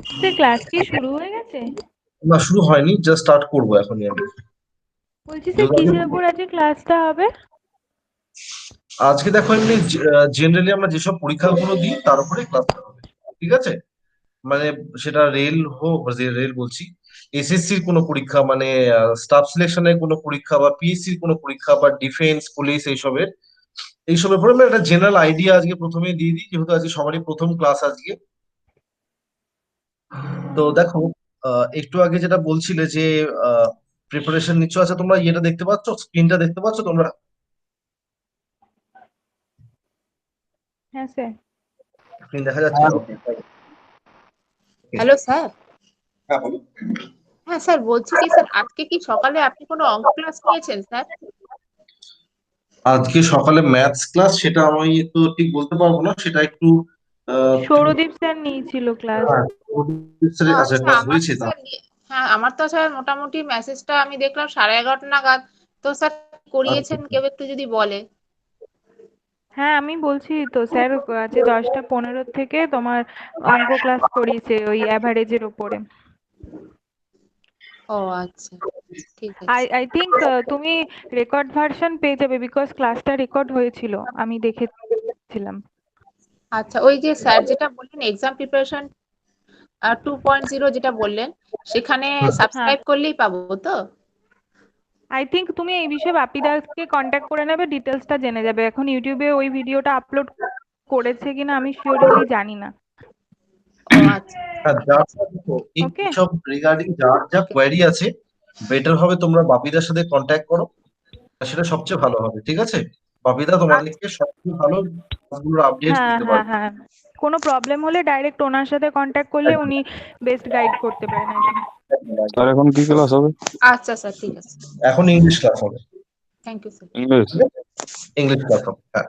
Sir class কি শুরু হয়ে গেছে? না, শুরু হয়নি, জাস্ট স্টার্ট করবো এখনই আমি। বলছি স্যার যেহেতু কিসের উপর আজকে ক্লাসটা হবে? আজকে দেখো এমনি জেনারেলি আমরা যেসব পরীক্ষাগুলো দিই তার উপরে ক্লাসটা হবে। ঠিক আছে? মানে সেটা রেল হোক, যে রেল বলছি, এসএসসির কোনো পরীক্ষা, মানে স্টাফ সিলেকশনের কোনো পরীক্ষা, বা পিএসসির কোনো পরীক্ষা, বা ডিফেন্স পুলিশ এইসবের উপরে আমরা একটা জেনারেল আইডিয়া আজকে প্রথমে দিয়ে দিই, যেহেতু আজকে সবারই প্রথম ক্লাস আজকে। তো দেখো, একটু আগে যেটা বলছিলে যে প্রিপারেশন নিচ্ছ, আচ্ছা তোমরা ইয়েটা দেখতে পাচ্ছ, স্ক্রিনটা দেখতে পাচ্ছ তোমরা? হ্যাঁ স্যার। স্ক্রিন দেখা যাচ্ছে? ওকে। Hello sir. হ্যাঁ, বলো। হ্যাঁ স্যার, বলছি কি স্যার, আজকে কি সকালে আপনি কোনো অঙ্ক ক্লাস নিয়েছেন স্যার? আজকে সকালে ম্যাথস ক্লাস, সেটা আমি তো ঠিক বলতে পারবো না, সেটা একটু সৌরদীপ স্যার নিয়েছিল ক্লাস। হ্যাঁ, ও আচ্ছা আচ্ছা, ক্লাস আমার হয়েছে তো তা? স্যার হ্যাঁ, আমার তো স্যার মোটামুটি মেসেজটা আমি দেখলাম 11:30 নাগাদ। তো স্যার আচ্ছা, করিয়েছেন কেউ, একটু যদি বলে। হ্যাঁ আমি বলছি তো স্যার, আছে 10টা 15 থেকে তোমার অঙ্ক ক্লাস করিয়েছে ওই অ্যাভারেজের ওপরে। ও আচ্ছা, ঠিক আই আছে। আই থিঙ্ক তুমি রেকর্ড ভার্সন পেয়ে যাবে, বিকজ ক্লাসটা রেকর্ড হয়েছিল, আমি দেখেছিলাম। আচ্ছা, ওই যে স্যার যেটা বললেন এক্সাম প্রিপারেশন 2.0 যেটা বললেন, সেখানে হ্যাঁ, সাবস্ক্রাইব করলেই পাবো তো? আই থিঙ্ক তুমি এই বিষয়ে বাপিদাকে কন্ট্যাক্ট করে নেবে, ডিটেলসটা জেনে যাবে। এখন ইউটিউবে ওই ভিডিওটা আপলোড করেছে কিনা আমি শিওরলি জানি না। ও আচ্ছা, হ্যাঁ, এই ওকে। সব রিগার্ডিং যার যা ওকে। কোয়ারি আছে, বেটার হবে তোমরা বাপিদার সাথে কন্ট্যাক্ট করো, সেটা সবচেয়ে ভালো হবে। ঠিক আছে? বাপিদা আচ্ছা। তোমাদেরকে সবচেয়ে ভালো আপডেট হ্যাঁ দিতে হ্যাঁ পারবে। হ্যাঁ, কোনো প্রবলেম হলে ডাইরেক্ট ওনার সাথে কন্ট্যাক্ট করলে উনি বেস্ট গাইড করতে পারেন আর কি। স্যার এখন কি ক্লাস হবে? আচ্ছা স্যার, ঠিক আছে। এখন ইংলিশ ক্লাস হবে। Thank you sir. ইংলিশ? ঠিক আছে? ইংলিশ ক্লাস হবে, হ্যাঁ।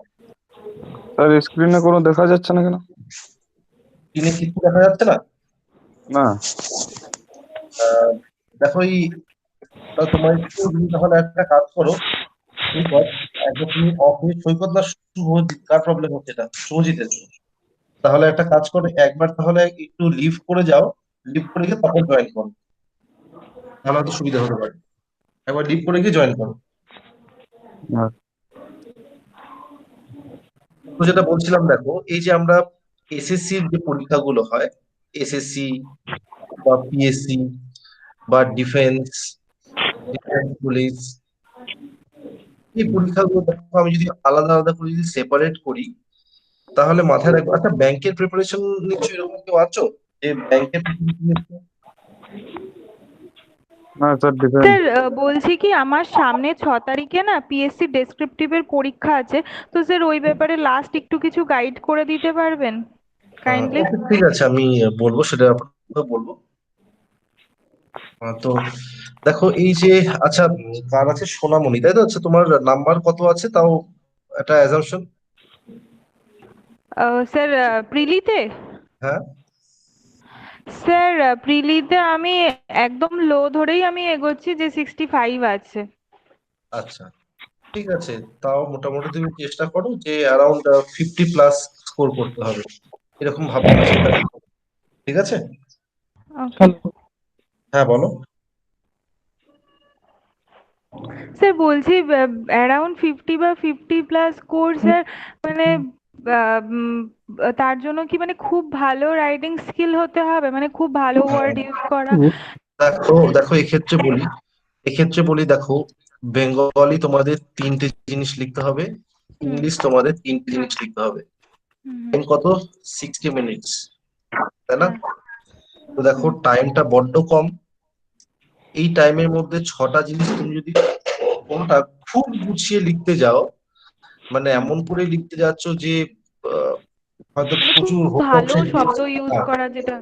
স্যার স্ক্রিনে কোনো দেখা যাচ্ছে না কেন? স্ক্রিনে কিছু দেখা যাচ্ছে না? না। আহ, দেখো এই, তাহলে তোমার একটু তুমি তাহলে একটা কাজ করো, সৈকত, একবার তুমি সৈকত না শুভজিৎ, কার প্রবলেম হচ্ছে? এটা শুভজিতের। তাহলে একটা কাজ করো, একবার তাহলে একটু লিভ করে যাও, লিভ করে গিয়ে তারপর জয়েন করো, তাহলে হয়তো সুবিধা হতে পারে। একবার লিভ করে গিয়ে জয়েন করো। না। তো যেটা বলছিলাম, দেখো এই যে আমরা এসএসসির যে পরীক্ষাগুলো হয়, এসএসসি বা পিএসসি বা ডিফেন্স, ডিফেন্স পুলিশ, এই পরীক্ষাগুলো দেখো আমি যদি আলাদা আলাদা করে যদি সেপারেট করি, তাহলে মাথায় রাখবো। আচ্ছা, ব্যাংকের প্রিপারেশন নিচ্ছ এরকম কেউ আছো যে ব্যাংকের প্রিপারেশন নিচ্ছ? না স্যার, ডিফেন্স। স্যার বলছি কি, আমার সামনে 6 তারিখে না পিএসসি ডেসক্রিপটিভের পরীক্ষা আছে। তো স্যার ওই ব্যাপারে লাস্ট একটু কিছু গাইড করে দিতে পারবেন কাইন্ডলি? ওকে, ঠিক আছে, আমি বলবো, সেটা আপনাকে বলবো। তো দেখো এই যে, আচ্ছা কার আছে, সোনামণি তাই তো? আচ্ছা, তোমার নাম্বার কত আছে তাও একটা অ্যাজাম্পশন। স্যার প্রিলিতে? হ্যাঁ। স্যার প্রিলিতে আমি একদম লো ধরেই আমি এগোচ্ছি, যে 65 আছে। আচ্ছা, ঠিক আছে, তাও মোটামুটি তুমি চেষ্টা করো যে অ্যারাউন্ড 50+ স্কোর করতে হবে, এরকম ভাবনা চিন্তা করো। ঠিক আছে? ওকে। হ্যাঁ, বলো। স্যার বলছি অ্যারাউন্ড 50 বা 50+ কোর্স স্যার, মানে তার জন্য কি মানে খুব ভালো রাইটিং স্কিল হতে হবে, মানে খুব ভালো ওয়ার্ড ইউজ করা? দেখো দেখো এক্ষেত্রে বলি দেখো, বেঙ্গলি তোমাদের 3টে জিনিস লিখতে হবে, হুম ইংলিশ তোমাদের 3টে জিনিস লিখতে হবে। হুম হুম, টাইম কত? 60 মিনিটস, তাই না? হ্যাঁ। তো দেখো হুম টাইমটা বড্ড কম। এই টাইমের মধ্যে 6টা জিনিস তুমি যদি কোনটা খুব গুছিয়ে লিখতে যাও, মানে হুম, এমন করে লিখতে যাচ্ছ যে আহ, হয়তো মানে খুব প্রচুর হোমওয়ার্ক ভালো শব্দ ইউজ হ্যাঁ, করা যেটা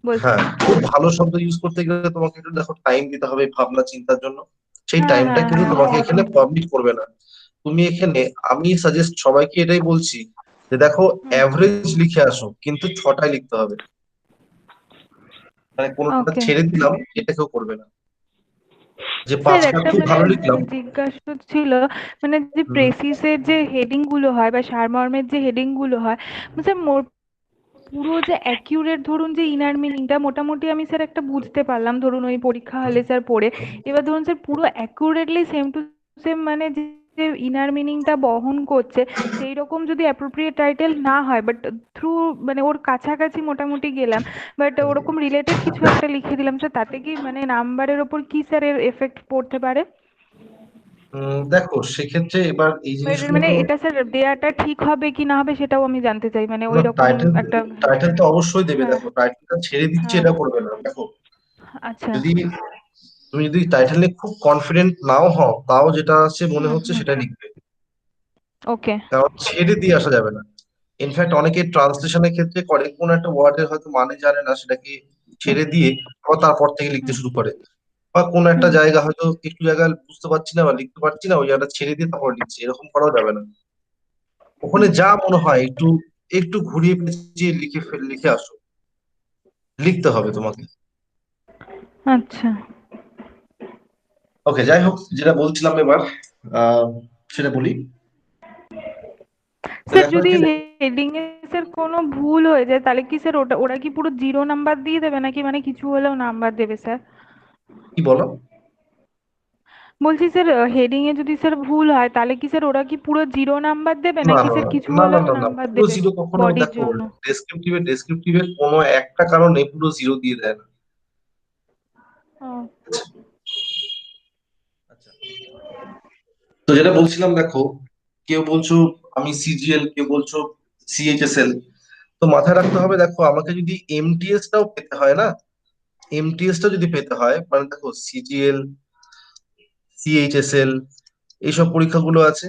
বলছেন। হ্যাঁ, খুব ভালো শব্দ ইউজ করতে গেলে তোমাকে একটু দেখো টাইম দিতে হবে ভাবনা চিন্তার জন্য। সেই হ্যাঁ টাইমটা হ্যাঁ কিন্তু হ্যাঁ, তোমাকে এখানে পাবলিশ করবে না। তুমি এখানে, আমি সাজেস্ট সবাইকে এটাই বলছি যে দেখো, হুম। অ্যাভারেজ লিখে আসো, কিন্তু 6টায় লিখতে হবে। মানে কোনোটা ওকে। ছেড়ে দিলাম এটা কেউ করবে না, যে স্যার 5টা একটা খুব মানে ভালো লিখলাম। জিজ্ঞাসা ছিল, মানে যে হুম, প্রেসিসের যে হেডিং গুলো হয় বা সারমর্মের যে হেডিং গুলো হয়, স্যার পুরো যে অ্যাকিউরেট, ধরুন যে ইনার মিনিংটা মোটামুটি আমি স্যার একটা বুঝতে পারলাম, ধরুন ওই পরীক্ষা হলে স্যার পড়ে। এবার ধরুন স্যার পুরো অ্যাকুরেটলি সেম টু সেম মানে যে ইনার মিনিংটা বহন করছে সেই রকম যদি অ্যাপ্রোপ্রিয়েট টাইটেল না হয়, বাট থ্রু মানে ওর কাছাকাছি মোটামুটি গেলাম, বাট ওরকম রিলেটেড কিছু একটা লিখে দিলাম স্যার, তাতে কি মানে নাম্বারের ওপর কি স্যার এর এফেক্ট পড়তে পারে? দেখো সেক্ষেত্রে এবার এই জিনিসগুলো মানে তো এটা স্যার দেয়াটা ঠিক হবে কি না হবে সেটাও আমি জানতে চাই, মানে না, ওই রকম টাইটেল একটা। টাইটেল তো অবশ্যই দেবে। হ্যাঁ। দেখো টাইটেলটা ছেড়ে দিচ্ছে হ্যাঁ। এটা করবে না। দেখো আচ্ছা। যদি তুমি যদি টাইটেল নিয়ে খুব কনফিডেন্ট নাও হও, তাও যেটা আছে মনে হুম হচ্ছে হুম। সেটা লিখবে। ওকে। কারণ ছেড়ে দিয়ে আসা যাবে না। ইনফ্যাক্ট অনেকে ট্রান্সলেশনের ক্ষেত্রে করে কোন একটা ওয়ার্ডের হয়তো মানে জানে না, সেটাকে ছেড়ে দিয়ে আবার তারপর থেকে লিখতে হুম শুরু করে। বা কোন একটা হুম জায়গা হয়তো একটু জায়গায় বুঝতে পারছি না বা লিখতে পারছি না, ওই জায়গাটা ছেড়ে দিয়ে তারপর লিখছি, এরকম করাও যাবে না। ওখানে হুম। যা মনে হয় একটু একটু ঘুরিয়ে পেঁচিয়ে লিখে আসো। লিখতে হবে তোমাকে। আচ্ছা ওকে, যাই হোক, যেটা বলছিলাম এবার আহ সেটা বলি। তো স্যার, দেখো যদি যে হেডিং এ স্যার কোনো ভুল হয়ে যায় তাহলে কি স্যার ওরা কি পুরো জিরো নাম্বার দিয়ে দেবে নাকি মানে কিছু হলেও নাম্বার দেবে স্যার? কি বলো? বলছি স্যার, হেডিং এ যদি স্যার ভুল হয় তাহলে কি স্যার ওরা কি পুরো জিরো নাম্বার দেবে না নাকি না স্যার না কিছু না না হলেও না না, নাম্বার পুরো দেবে জিরো কখনো, বডির দেখো জন্য? ডেসক্রিপটিভের কোনো একটা কারণে পুরো জিরো দিয়ে দেয় না। ও। আচ্ছা, তো যেটা বলছিলাম, দেখো কেউ বলছো আমি সিজিএল, কেউ বলছো সিএইচএসএল। তো মাথায় রাখতে হবে, দেখো আমাকে যদি এমটিএস টাও পেতে হয় না, এমটিএস টা যদি পেতে হয়, মানে দেখো সিজিএল, সিএইচএসএল এইসব পরীক্ষাগুলো আছে।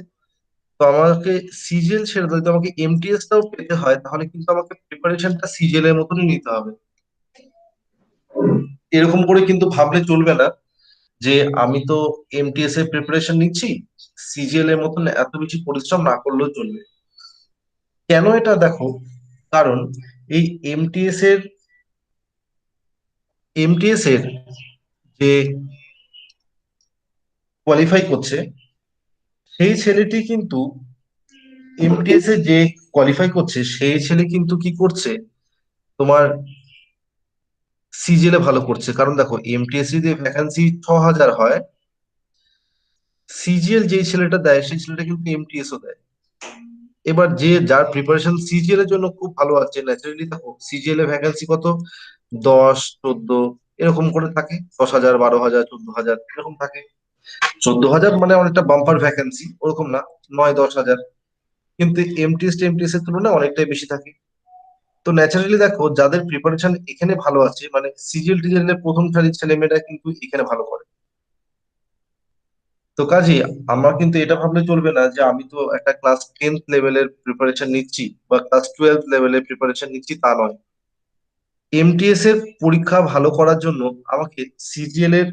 তো আমাকে সিজিএল ছেড়ে দিতে আমাকে এমটিএস টাও পেতে হয়, তাহলে কিন্তু আমাকে প্রিপারেশনটা সিজিএল এর মতনই নিতে হবে। এরকম করে কিন্তু ভাবলে চলবে না যে আমি তো এমটিএস এর প্রিপারেশন নিচ্ছি, সিজিএল এর মতন এত বেশি পরিশ্রম না করলেও চলবে। কেন এটা দেখো, কারণ এই এমটিএস এর এমটিএস এর যে কোয়ালিফাই করছে, সেই ছেলেটি কিন্তু এমটিএস এ যে কোয়ালিফাই করছে সেই ছেলে কিন্তু কি করছে, তোমার সিজিএল এ ভালো করছে। কারণ দেখো এমটিএস যদি ভ্যাকান্সি 6,000 হয়, সিজিএল যেই ছেলেটা দেয় সেই ছেলেটা কিন্তু এমটিএস ও দেয়। এবার যে যার প্রিপারেশন সিজিএল এর জন্য খুব ভালো আছে, ন্যাচারালি দেখো সিজিএল এ ভ্যাকান্সি কত, 10, 14 এরকম করে থাকে, 10,000, 12,000, 14,000 এরকম থাকে। 14,000 মানে অনেকটা বাম্পার ভ্যাকান্সি, ওরকম না, 9, 10,000। কিন্তু এমটিএস এর তুলনায় অনেকটাই বেশি থাকে। তো ন্যাচারালি দেখো যাদের প্রিপারেশন এখানে ভালো আছে, মানে সিজিএল টিজিএল এর প্রথম সারির ছেলেমেয়েরা কিন্তু এখানে ভালো করে। তো কাজে আমার কিন্তু এটা ভাবলে চলবে না যে আমি তো একটা ক্লাস 10th লেভেলের প্রিপারেশন নিচ্ছি বা ক্লাস 12th লেভেলের প্রিপারেশন নিচ্ছি, তা নয়। এমটিএস এর পরীক্ষা ভালো করার জন্য আমাকে সিজিএল এর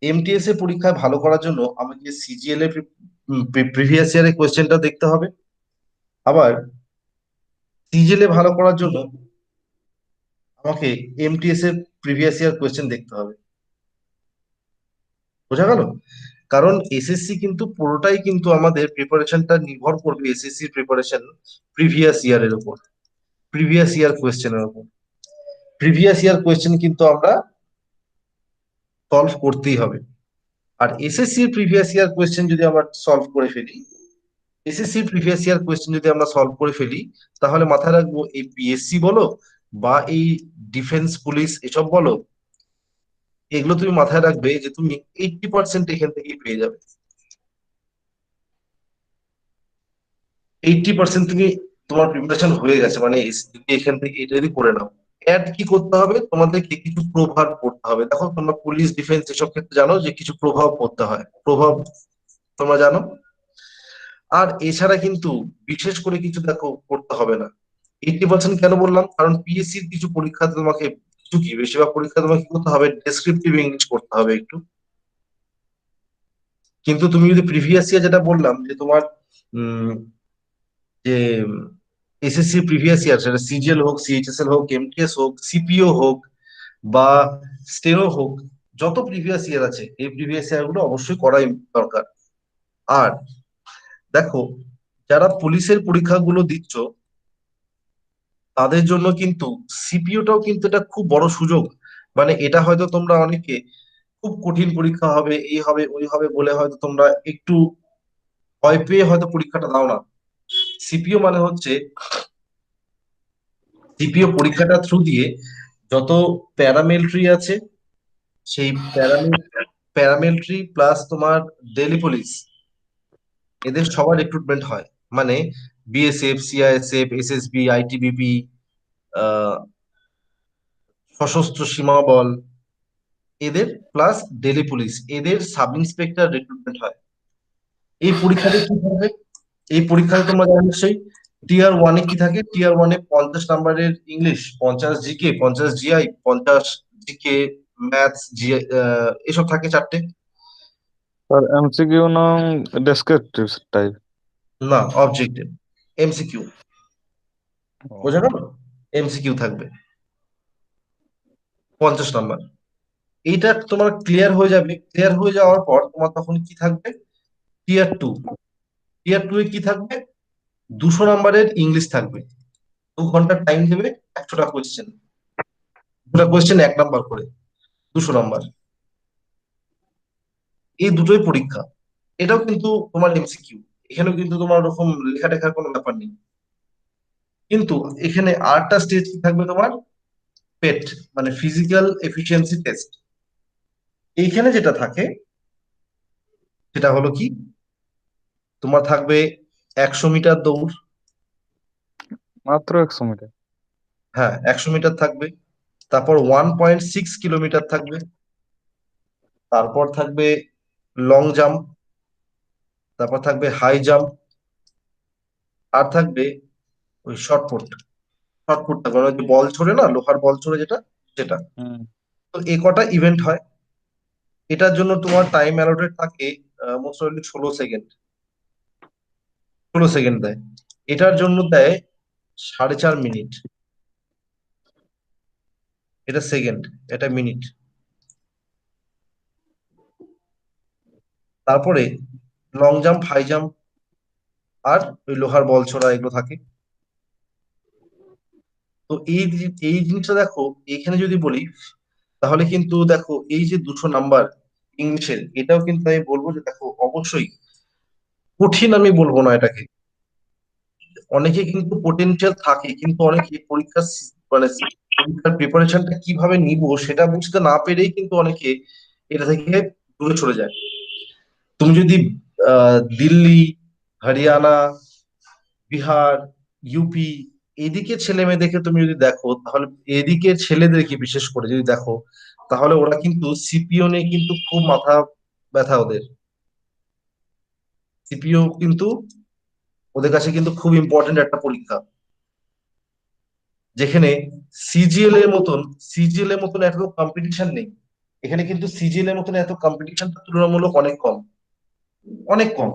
এমটিএস এর পরীক্ষায় ভালো করার জন্য আমাকে সিজিএল এর প্রিভিয়াস ইয়ারের কোয়েশ্চেনটা দেখতে হবে। আবার সিজিএল এ ভালো করার জন্য আমাকে এমটিএস এর প্রিভিয়াস ইয়ার কোয়েশ্চেন দেখতে হবে। বোঝা গেল? কারণ এসএসসি কিন্তু পুরোটাই কিন্তু আমাদের প্রিপারেশনটা নির্ভর করবে এসএসসি প্রিপারেশন প্রিভিয়াস ইয়ারের উপর, প্রিভিয়াস ইয়ার কোয়েশ্চেনের উপর। প্রিভিয়াস ইয়ার কোয়েশ্চেন কিন্তু আমরা সলভ করতেই হবে। আর এসএসসি প্রিভিয়াস ইয়ার কোয়েশ্চেন যদি আমরা সলভ করে ফেলি, এসএসসি প্রিভিয়াস ইয়ার কোয়েশ্চেন যদি আমরা সলভ করে ফেলি, তাহলে মাথায় রাখবো এই পিএসসি বলো বা এই ডিফেন্স পুলিশ এসব বলো, এগুলো তুমি মাথায় রাখবে যে তুমি 80% এখান থেকেই পেয়ে যাবে। 80% তুমি তোমার প্রিপারেশন হয়ে গেছে, মানে এখান থেকে এটা যদি করে নাও। অ্যাড কি করতে হবে, তোমাদেরকে কিছু প্রভাব পড়তে হবে। দেখো তোমরা পুলিশ ডিফেন্স এসব ক্ষেত্রে জানো যে কিছু প্রভাব পড়তে হয়, প্রভাব তোমরা জানো। আর এছাড়া কিন্তু বিশেষ করে কিছু দেখো করতে হবে না। 80% কেন বললাম, কারণ পিএসসির কিছু পরীক্ষা তোমাকে, কিছু কি বেশিরভাগ পরীক্ষা তোমাকে কি করতে হবে, ডেসক্রিপটিভ ইংলিশ করতে হবে একটু। কিন্তু তুমি যদি প্রিভিয়াস ইয়ার যেটা বললাম যে তোমার উম যে এসএসসি প্রিভিয়াস ইয়ার, সেটা সিজিএল হোক, সিএইচএসএল হোক, এমটিএস হোক, সিপিও হোক বা স্টেনো হোক, যত প্রিভিয়াস ইয়ার আছে এই প্রিভিয়াস ইয়ার গুলো অবশ্যই করাই দরকার। আর দেখো যারা পুলিশের পরীক্ষাগুলো দিচ্ছ তাদের জন্য কিন্তু সিপিওটাও কিন্তু এটা খুব বড় সুযোগ। মানে এটা হয়তো তোমরা অনেকে খুব কঠিন পরীক্ষা হবে, এই হবে ওই হবে বলে হয়তো তোমরা একটু ভয় পেয়ে হয়তো পরীক্ষাটা দাও না। সিপিও মানে হচ্ছে, সিপিও পরীক্ষাটা থ্রু দিয়ে যত প্যারামিলিটারি আছে, সেই প্যারামিলিটারি প্লাস তোমার দিল্লি পুলিশ, এদের সবার রিক্রুটমেন্ট হয়। মানে বিএসএফ, সিআইএসএফ, এসএসবি, আইটিবিপি, আহ সশস্ত্র সীমা বল, এদের প্লাস দিল্লি পুলিশ, এদের সাব ইন্সপেক্টর রিক্রুটমেন্ট হয়। এই পরীক্ষাতে কি থাকবে? এই পরীক্ষাতে তোমরা জানো নিশ্চয়ই, টিয়ার ওয়ানে কি থাকে? টিয়ার ওয়ানে 50 নম্বরের English, 50 GK, 50 GI, 50 GK, maths, GI, এসব থাকে চারটে। স্যার এমসিকিউ না ডেসক্রিপটিভ টাইপ? না, অবজেক্টিভ, এমসিকিউ, বোঝা গেল? এমসিকিউ থাকবে 50 নম্বর। এইটা তোমার ক্লিয়ার হয়ে যাবে। ক্লিয়ার হয়ে যাওয়ার পর তোমার তখন কি থাকবে? টিয়ার টু। টিয়ার টু এ কি থাকবে? 200 নম্বরের ইংলিশ থাকবে। 2 ঘন্টা টাইম দেবে, 100টা কোয়েশ্চেন, 1 নাম্বার করে, 200 নম্বর। এই দুটোই পরীক্ষা। এটাও কিন্তু তোমার এমসিকিউ। এখানেও কিন্তু তোমার ওরকম লেখা টেখার কোনো ব্যাপার নেই। কিন্তু এখানে আরেকটা স্টেজ কি থাকবে তোমার? পেট, মানে ফিজিক্যাল এফিসিয়েন্সি টেস্ট। এইখানে যেটা থাকে সেটা হলো কি, তোমার থাকবে 100 মিটার দৌড়। মাত্র 100 মিটার? হ্যাঁ, 100 মিটার থাকবে। তারপর 1.6 কিলোমিটার থাকবে। তারপর থাকবে লং জাম্প। তারপর থাকবে হাই জাম্প। আর থাকবে ওই শর্টপুট। শর্টপুট থাকবে, মানে ওই যে বল ছোড়ে না, লোহার বল ছোড়ে যেটা, সেটা। হুম। তো এই কটা ইভেন্ট হয়। এটার জন্য তোমার টাইম অ্যালোটেড থাকে মোস্ট 16 সেকেন্ড। 16 সেকেন্ড দেয়। এটার জন্য দেয় 4.5 মিনিট। এটা সেকেন্ড, এটা মিনিট। তারপরে লং জাম্প, হাই জাম্প, আর ওই লোহার বল ছোড়া, এগুলো থাকে। তো এই জিনিসটা দেখো, এখানে যদি বলি তাহলে কিন্তু দেখো, এই যে 200 নাম্বার ইংলিশের, এটাও কিন্তু আমি বলবো যে দেখো অবশ্যই কঠিন আমি বলবো না এটাকে। অনেকে কিন্তু পোটেনশিয়াল থাকে, কিন্তু অনেকে মানে পরীক্ষার প্রিপারেশনটা কিভাবে নিব সেটা বুঝতে না পেরেই কিন্তু অনেকে এটা থেকে দূরে চলে যায়। তুমি যদি দিল্লি, হরিয়ানা, বিহার, ইউপি, এদিকে ছেলে মেয়েদেরকে তুমি যদি দেখো, তাহলে এদিকে ছেলেদেরকে বিশেষ করে যদি দেখো, তাহলে ওরা কিন্তু সিপিও নিয়ে কিন্তু খুব মাথা ব্যথা ওদের। সিপিও কিন্তু ওদের কাছে কিন্তু খুব ইম্পর্টেন্ট একটা পরীক্ষা, যেখানে সিজিএল এর মতন এত কম্পিটিশন নেই। এখানে কিন্তু সিজিএল এর মতন এত কম্পিটিশনটা তুলনামূলক অনেক কম, অনেক কম।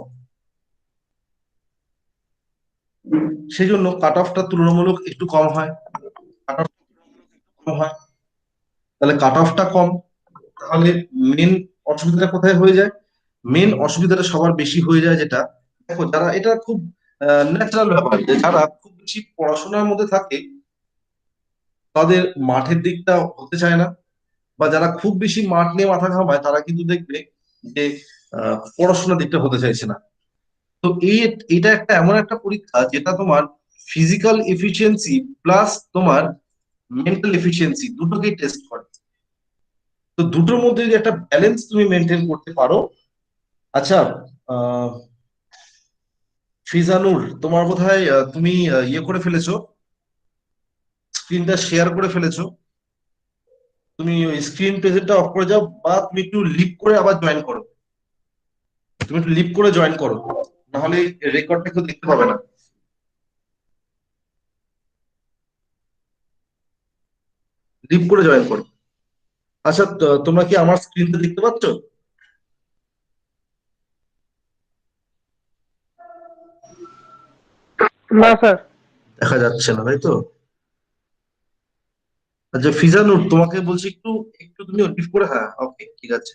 সেই জন্য কাট অফটা তুলনামূলক একটু কম হয়। কাট অফ কম হয়, তাহলে কাট অফটা কম। তাহলে মেন অসুবিধাটা কোথায় হয়ে যায়? মেন অসুবিধাটা সবার বেশি হয়ে যায় যেটা, দেখো যারা, এটা খুব ন্যাচারাল ব্যাপার, যে যারা খুব বেশি পড়াশোনার মধ্যে থাকে তাদের মাঠের দিকটা হতে চায় না। বা যারা খুব বেশি মাঠ নিয়ে মাথা ঘামায় তারা কিন্তু দেখবে যে পড়াশোনার দিকটা হতে চাইছে না। তো এটা একটা এমন একটা পরীক্ষা যেটা তোমার ফিজিক্যাল এফিসিয়েন্সি প্লাস তোমার মেন্টাল এফিসিয়েন্সি দুটোকেই টেস্ট করে। তো দুটোর মধ্যে যদি একটা ব্যালেন্স তুমি মেনটেন করতে পারো। আচ্ছা, আহ ফিজানুর, তোমার বোধহয় তুমি ইয়ে করে ফেলেছো, স্ক্রিনটা শেয়ার করে ফেলেছো। তুমি ওই স্ক্রিন প্রেজেন্টটা অফ করে যাও, বা তুমি একটু লিভ করে আবার জয়েন করো। তুমি একটু লিভ করে জয়েন করো, নাহলে রেকর্ডটা কেউ দেখতে পাবে না। লিভ করে জয়েন করো। আচ্ছা, তোমরা কি আমার স্ক্রিনটা দেখতে পাচ্ছ? না স্যার। দেখা যাচ্ছে না, তাই তো? আচ্ছা ফিজানুর, তোমাকে বলছি একটু, একটু তুমি লিভ করে, হ্যাঁ ওকে ঠিক আছে।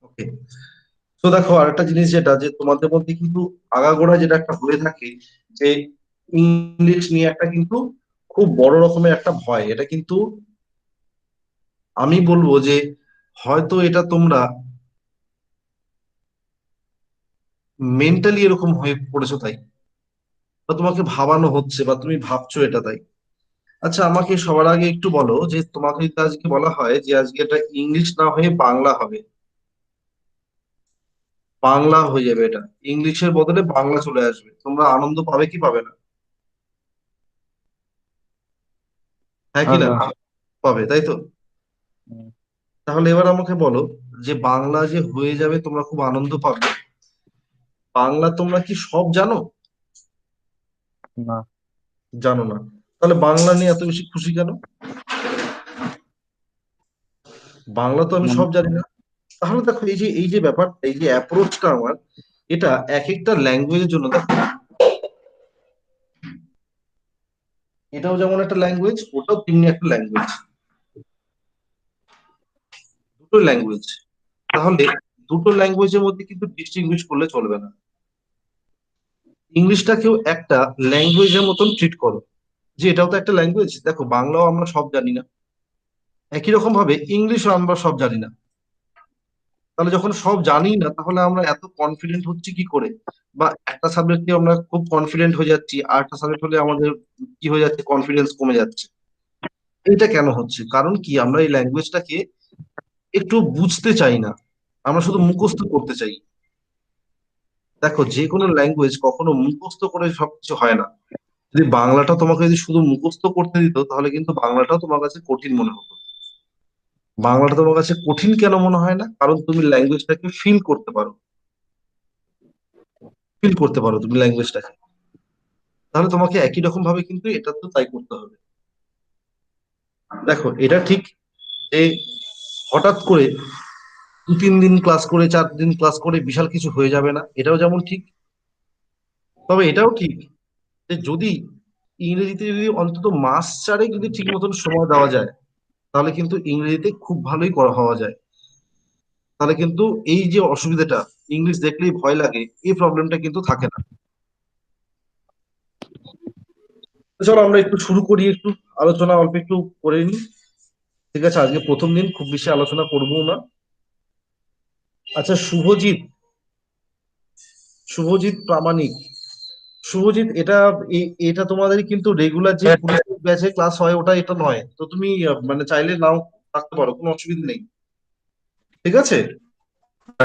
ওকে, তো দেখো আরেকটা জিনিস যেটা যে তোমাদের মধ্যে কিন্তু আগাগোড়া যেটা একটা হয়ে থাকে যে ইংলিশ নিয়ে একটা কিন্তু খুব বড় রকমের একটা ভয়, এটা কিন্তু আমি বলবো যে হয়তো এটা তোমরা মেন্টালি এরকম হয়ে পড়েছো তাই, বা তোমাকে ভাবানো হচ্ছে বা তুমি ভাবছো এটা তাই। আচ্ছা, আমাকে সবার আগে একটু বলো যে তোমাকে যদি আজকে বলা হয় যে আজকে এটা ইংলিশ না হয়ে বাংলা হবে, বাংলা হয়ে যাবে, এটা ইংলিশের বদলে বাংলা চলে আসবে, তোমরা আনন্দ পাবে কি পাবে না? হ্যাঁ কি হ্যাঁ না? স্যার। পাবে, তাই তো? হুম, তাহলে এবার আমাকে বলো যে বাংলা যে হয়ে যাবে তোমরা খুব আনন্দ পাবে, বাংলা তোমরা কি সব জানো? না। জানো না? তাহলে বাংলা নিয়ে এত বেশি খুশি কেন? বাংলা তো আমি মানে সব জানি না। তাহলে দেখো এই যে ব্যাপারটা, এই যে অ্যাপ্রোচটা আমার, এটা এক একটা ল্যাঙ্গুয়েজের জন্য দেখো, এটাও যেমন একটা ল্যাঙ্গুয়েজ, ওটাও তেমনি একটা ল্যাঙ্গুয়েজ, দুটো ল্যাঙ্গুয়েজ। তাহলে দুটো ল্যাঙ্গুয়েজের মধ্যে কিন্তু ডিস্টিংগুইশ করলে চলবে না। ইংলিশটাকেও একটা ল্যাঙ্গুয়েজের মতন ট্রিট করো, যে এটাও তো একটা ল্যাঙ্গুয়েজ। দেখো বাংলাও আমরা সব জানি না, একই রকম ভাবে ইংলিশও আমরা সব জানি না। তাহলে যখন সব জানি না, তাহলে আমরা এত কনফিডেন্ট হচ্ছি কি করে? বা একটা সাবজেক্টে আমরা খুব কনফিডেন্ট হয়ে যাচ্ছি, আর একটা সাবজেক্ট হলে আমাদের কি হয়ে যাচ্ছে, কনফিডেন্স কমে যাচ্ছে। এটা কেন হচ্ছে? কারণ কি, আমরা এই ল্যাঙ্গুয়েজটাকে একটু বুঝতে চাই না, আমরা শুধু মুখস্থ করতে চাই। দেখো যে কোনো ল্যাঙ্গুয়েজ কখনো মুখস্থ করে সবকিছু হয় না। যদি বাংলাটা তোমাকে যদি শুধু মুখস্থ করতে দিত, তাহলে কিন্তু বাংলাটাও তোমার কাছে কঠিন মনে হতো। বাংলাটা তোমার কাছে কঠিন কেন মনে হয় না? কারণ তুমি ল্যাঙ্গুয়েজটাকে ফিল করতে পারো তুমি ল্যাঙ্গুয়েজটাকে। তাহলে তোমাকে একই রকম ভাবে কিন্তু এটা তো তাই করতে হবে। দেখো এটা ঠিক যে হঠাৎ করে 2-3 দিন ক্লাস করে 4 দিন ক্লাস করে বিশাল কিছু হয়ে যাবে না, এটাও যেমন ঠিক। তবে এটাও ঠিক যে যদি ইংরেজিতে যদি অন্তত মাস চারেক যদি ঠিক মতন সময় দেওয়া যায়, তাহলে কিন্তু ইংরেজিতে খুব ভালোই করা হওয়া যায়। তাহলে কিন্তু এই যে অসুবিধাটা, ইংলিশ দেখলেই ভয় লাগে, এই প্রবলেমটা কিন্তু থাকে না। তো চলো আমরা একটু শুরু করি, একটু আলোচনা অল্প একটু করে নিই। ঠিক আছে, আজকে প্রথম দিন, খুব বেশি আলোচনা করবো না। আচ্ছা, শুভজিৎ, শুভজিৎ প্রামাণিক, শুভজিৎ, এটা তোমাদের কিন্তু রেগুলার যে পুলিশের ব্যাচে ক্লাস হয় ওটা এটা নয় তো, তুমি মানে চাইলে নাও থাকতে পারো, কোনো অসুবিধা নেই। ঠিক আছে,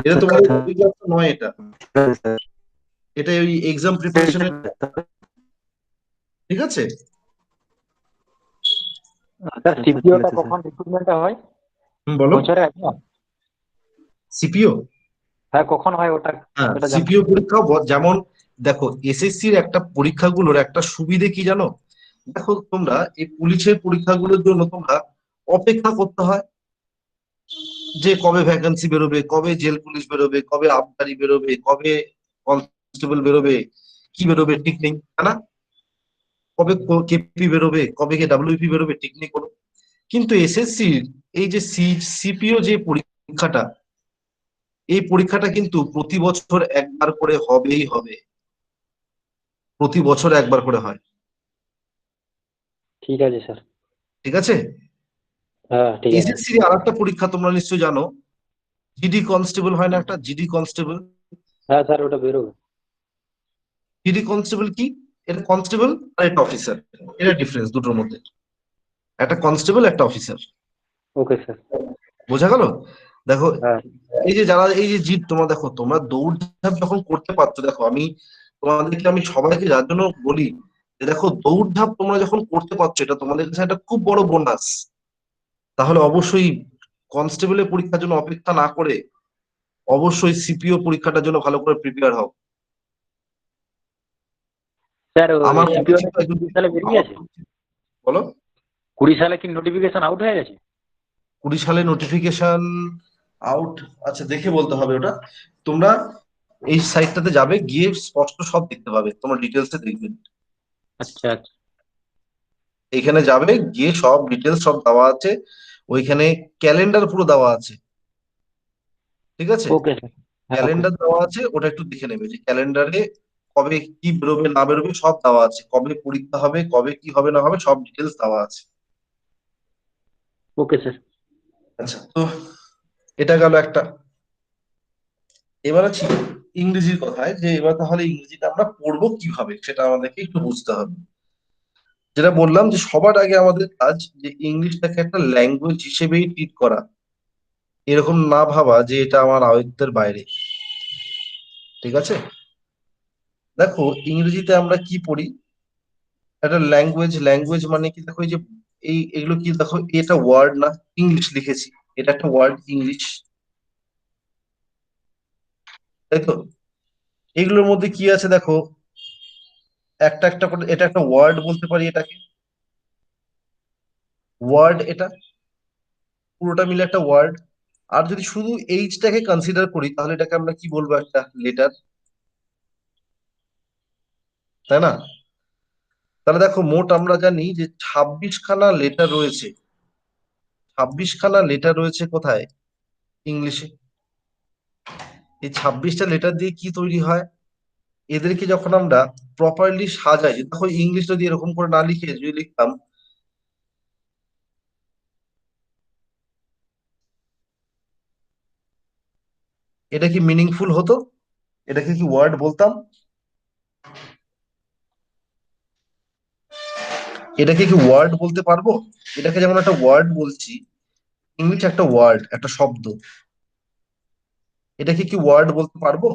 এটা তোমাদের ওই ক্লাসটা নয়, এটা এটা ওই এক্সাম প্রিপারেশনের। ঠিক আছে। স্যার সিপিওটা কখন রিক্রুটমেন্টটা হয়? বলো। বছরে একবার? সিপিও? হ্যাঁ, কখন হয় ওটা? হ্যাঁ, সেটা জানতে সিপিও পরীক্ষা যেমন, দেখো এসএসসির একটা পরীক্ষাগুলোর একটা সুবিধে কি জানো? দেখো তোমরা এই পুলিশের পরীক্ষাগুলোর জন্য তোমরা অপেক্ষা করতে হয় যে কবে ভ্যাকেন্সি বেরোবে, কবে জেল পুলিশ বেরোবে, কবে আবগারি বেরোবে, কবে কনস্টেবল বেরোবে, কি বেরোবে ঠিক নেই, তাই না? কবে কেপি বেরোবে, কবে কে ডাব্লিউপি বেরোবে, ঠিক নেই কোনো। কিন্তু এসএসসি এই যে সিপিও যে পরীক্ষাটা, এই পরীক্ষাটা কিন্তু প্রতি বছর একবার করে হবেই হবে, প্রতি বছর একবার করে হয়। ঠিক আছে স্যার। ঠিক আছে। হ্যাঁ ঠিক আছে। এসএসসি আর একটা পরীক্ষা তোমরা নিশ্চয়ই জানো, জিডি কনস্টেবল হয় না একটা, জিডি কনস্টেবল। হ্যাঁ স্যার, ওটা বেরোবে। জিডি কনস্টেবল কি? এটা কনস্টেবল আর এটা অফিসার, এটা ডিফারেন্স দুটোর মধ্যে, একটা কনস্টেবল একটা অফিসার। Okay sir. বোঝা গেল? দেখো হ্যাঁ। এই যে যারা এই যে জিপ, তোমরা দেখো তোমরা দৌড়ঝাঁপ যখন করতে পারছো, দেখো আমি সবাইকে যার জন্য বলি যে দেখো দৌড়ঝাঁপ তোমরা যখন করতে পারছো, এটা তোমাদের কাছে একটা খুব বড় বোনাস। তাহলে অবশ্যই কনস্টেবলের পরীক্ষার জন্য অপেক্ষা না করে অবশ্যই সিপিও পরীক্ষাটার জন্য ভালো করে প্রিপেয়ার হও। স্যার আমার ওই মনে সিপিওটা উচিত কি একজন, 20 সালে বেরিয়ে আমার গেছে? মনে উচিত- বলো। 20 সালে কি নোটিফিকেশন আউট হয়ে গেছে? 20 সালে নোটিফিকেশন আউট? আচ্ছা, দেখে বলতে হবে ওটা। তোমরা এই সাইটটাতে যাবে, গিয়ে স্পষ্ট সব দেখতে পাবে, তোমরা ডিটেলসে দেখবে। আচ্ছা আচ্ছা। এখানে যাবে, গিয়ে সব ডিটেলস সব দেওয়া আছে ওইখানে, ক্যালেন্ডার পুরো দেওয়া আছে। ঠিক আছে? ওকে স্যার, হ্যাঁ ওকে। ক্যালেন্ডার দেওয়া আছে, ওটা একটু দেখে নেবে যে ক্যালেন্ডারে কবে কি বেরোবে না বেরোবে সব দেওয়া আছে, কবে পরীক্ষা হবে, কবে কি হবে না হবে সব ডিটেলস দেওয়া আছে। Okay sir. আচ্ছা, তো এটা গেল একটা। এবার আছে ইংরেজির কথায়, যে এবার তাহলে ইংরেজিটা আমরা পড়বো কিভাবে সেটা আমাদেরকে একটু বুঝতে হবে। যেটা বললাম যে সবার আগে আমাদের কাজ যে ইংলিশটাকে একটা ল্যাঙ্গুয়েজ হিসেবেই ট্রিট করা, এরকম না ভাবা যে এটা আমার আয়ত্তের বাইরে। ঠিক আছে? দেখো ইংরেজিতে আমরা কি পড়ি, একটা ল্যাঙ্গুয়েজ, ল্যাঙ্গুয়েজ মানে কি, দেখো এই যে এগুলো কি, দেখো এটা ওয়ার্ড না, ইংলিশ লিখেছি, এটা একটা ওয়ার্ড ইংলিশ, তাই তো? এগুলোর মধ্যে কি আছে দেখো, একটা একটা করে এটা একটা ওয়ার্ড বলতে পারি, এটাকে ওয়ার্ড, এটা পুরোটা মিলে একটা ওয়ার্ড। আর যদি শুধু এইচটাকে কনসিডার করি তাহলে এটাকে আমরা কি বলবো, একটা লেটার, তাই না? তাহলে দেখো মোট আমরা জানি যে 26 খানা লেটার রয়েছে, 26 খানা লেটার রয়েছে কোথায়, ইংলিশে। এই 26টা লেটার দিয়ে কি তৈরি হয়, এদেরকে যখন আমরা প্রপারলি সাজাই, দেখো ইংলিশ যদি এরকম করে না লিখে যদি লিখতাম, এটা কি মিনিংফুল হতো, এটাকে কি ওয়ার্ড বলতাম, এটাকে কি ওয়ার্ড বলতে পারবো? এটাকে যেমন একটা ওয়ার্ড বলছি, ইংলিশ একটা ওয়ার্ড, একটা শব্দ, এটাকে কি ওয়ার্ড বলতে পারবো?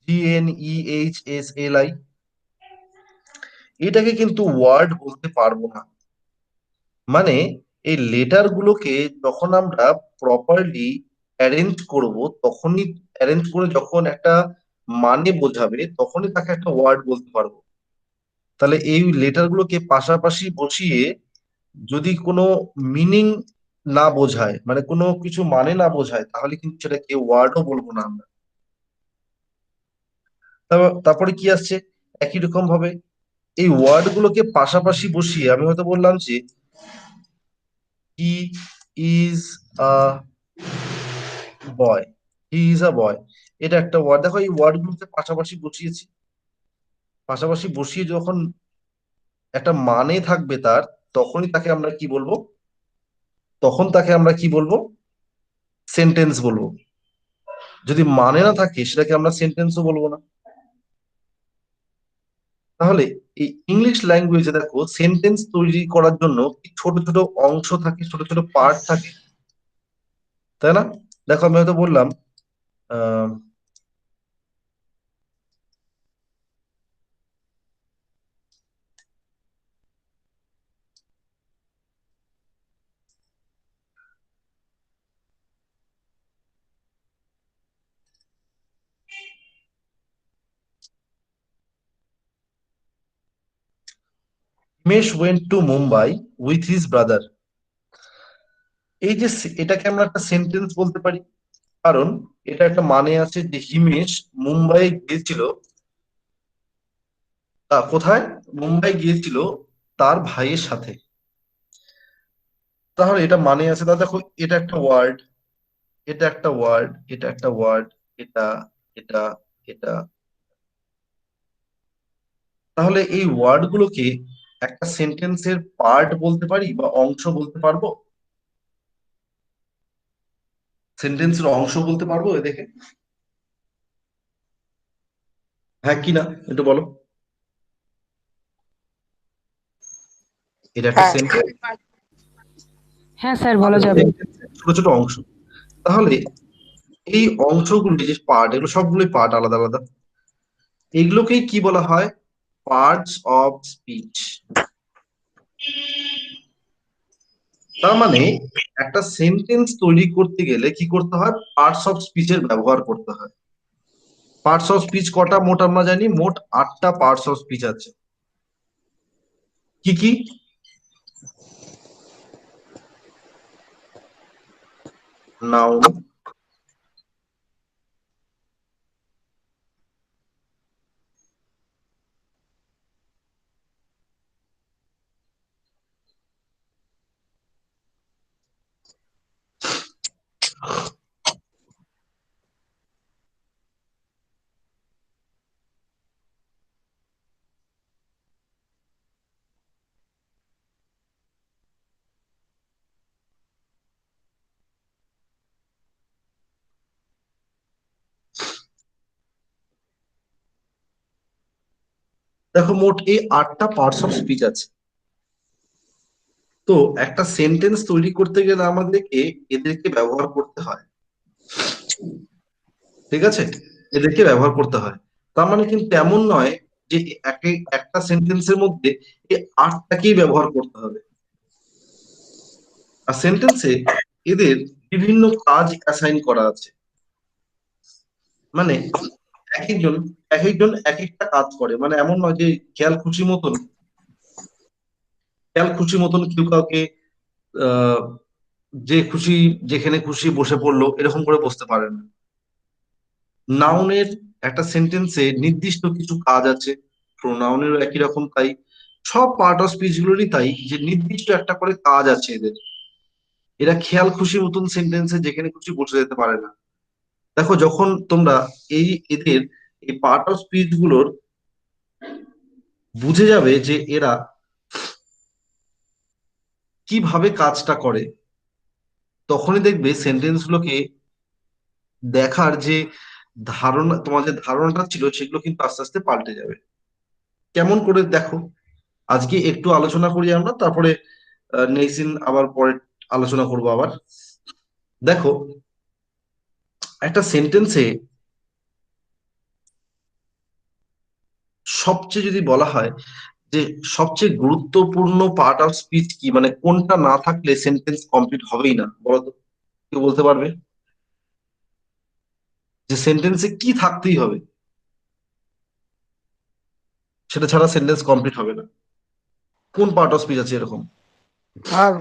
GNEHSLI, এটাকে কিন্তু ওয়ার্ড বলতে পারবো না। মানে এই লেটার গুলোকে যখন আমরা প্রপারলি অ্যারেঞ্জ করব, তখনই অ্যারেঞ্জ করে যখন একটা মানে বোঝাবে তখনই তাকে একটা ওয়ার্ড বলতে পারবো। তাহলে এই লেটার গুলোকে পাশাপাশি বসিয়ে যদি কোনো মিনিং না বোঝায়, মানে কোনো কিছু মানে না বোঝায়, তাহলে কিন্তু সেটাকে ওয়ার্ডও বলবো না আমরা। তারপরে কি আসছে, একই রকম ভাবে এই ওয়ার্ড গুলোকে পাশাপাশি বসিয়ে আমি হয়তো বললাম যে he is a boy, he is a বয়, এটা একটা ওয়ার্ড। দেখো এই ওয়ার্ড গুলোকে পাশাপাশি বসিয়েছি, পাশাপাশি বসিয়ে যখন একটা মানে থাকবে তার, তখনই তাকে আমরা কি বলবো, তখন তাকে আমরা কি বলবো, সেন্টেন্স বলবো। যদি মানে না থাকে সেটাকে আমরা সেন্টেন্সও বলবো না। তাহলে এই ইংলিশ ল্যাঙ্গুয়েজে দেখো সেন্টেন্স তৈরি করার জন্য কি ছোট ছোট অংশ থাকে, ছোট ছোট পার্ট থাকে, তাই না? দেখো আমি হয়তো বললাম Himesh went to Mumbai with his brother. এই যে এটাকে আমরা একটা সেন্টেন্স বলতে পারি, কারণ এটা একটা মানে আছে যে হিমেশ মুম্বাই গিয়েছিল, কোথায়, মুম্বাই গিয়েছিল তার ভাইয়ের সাথে। তাহলে এটা মানে আছে, তাহলে দেখো এটা একটা ওয়ার্ড, এটা একটা ওয়ার্ড, এটা একটা ওয়ার্ড, এটা, এটা, এটা। তাহলে এই ওয়ার্ড গুলোকে একটা সেন্টেন্সের পার্ট বলতে পারি বা অংশ বলতে পারবো, সেন্টেন্সের অংশ বলতে পারবো এ দেখে, হ্যাঁ কি না একটু বলো। এটা একটা হ্যাঁ, সেন্টেন্স, হ্যাঁ স্যার, বলা যাবে। ছোট ছোট অংশ। তাহলে এই অংশগুলো যে পার্ট, এগুলো সবগুলোই পার্ট আলাদা আলাদা, এগুলোকেই কি বলা হয়, পার্টস অফ স্পিচ। তার মানে একটা সেন্টেন্স তৈরি করতে গেলে কি করতে হয়, পার্টস অফ স্পিচের ব্যবহার করতে হয়। পার্টস অফ স্পিচ কটা মোট আমরা জানি, মোট 8টা পার্টস অফ স্পিচ আছে। কি কি? নাউন, দেখো মোট এই 8টা পার্টস অফ স্পিচ আছে। তো একটা সেন্টেন্স তৈরি করতে গেলে আমাদেরকে এদেরকে ব্যবহার করতে হয়, ঠিক আছে? এদেরকে ব্যবহার করতে হয়। তার মানে কিন্তু এমন নয় যে একটা সেন্টেন্সের মধ্যে এই 8টাকেই ব্যবহার করতে হবে। আর সেন্টেন্সে এদের বিভিন্ন কাজ অ্যাসাইন করা আছে, মানে এক একজন এক একটা কাজ করে, মানে এমন নয় যে খেয়াল খুশি মতন কেউ কাউকে আহ যে খুশি যেখানে খুশি বসে পড়লো এরকম করে বসতে পারে না। নাউনের একটা সেন্টেন্সে নির্দিষ্ট কিছু কাজ আছে, প্রোনাউনেরও একই রকম তাই। সব পার্ট অফ স্পিচ গুলোরই তাই, যে নির্দিষ্ট একটা করে কাজ আছে এদের। এরা খেয়াল খুশি মতন সেন্টেন্সে যেখানে খুশি বসে যেতে পারে না। দেখো যখন তোমরা এদের এই পার্ট অফ স্পিচ গুলোর বুঝে যাবে যে এরা কিভাবে কাজটা করে, তখনই দেখবে সেন্টেন্স গুলোকে দেখার যে ধারণা, তোমার যে ধারণাটা ছিল সেগুলো কিন্তু আস্তে আস্তে পাল্টে যাবে। কেমন করে দেখো, আজকে একটু আলোচনা করি আমরা, তারপরে নেক্সট দিন আবার পরে আলোচনা করবো আবার। দেখো একটা সেন্টেন্সে সবচেয়ে যদি বলা হয় যে সবচেয়ে গুরুত্বপূর্ণ পার্ট অফ স্পিচ কি, মানে কোনটা না থাকলে সেন্টেন্স কমপ্লিট হবেই না, বলো তো? কেউ বলতে পারবে যে সেন্টেন্সে কি থাকতেই হবে, সেটা ছাড়া সেন্টেন্স কমপ্লিট হবে না? কোন পার্ট অফ স্পিচ আছে এরকম? আর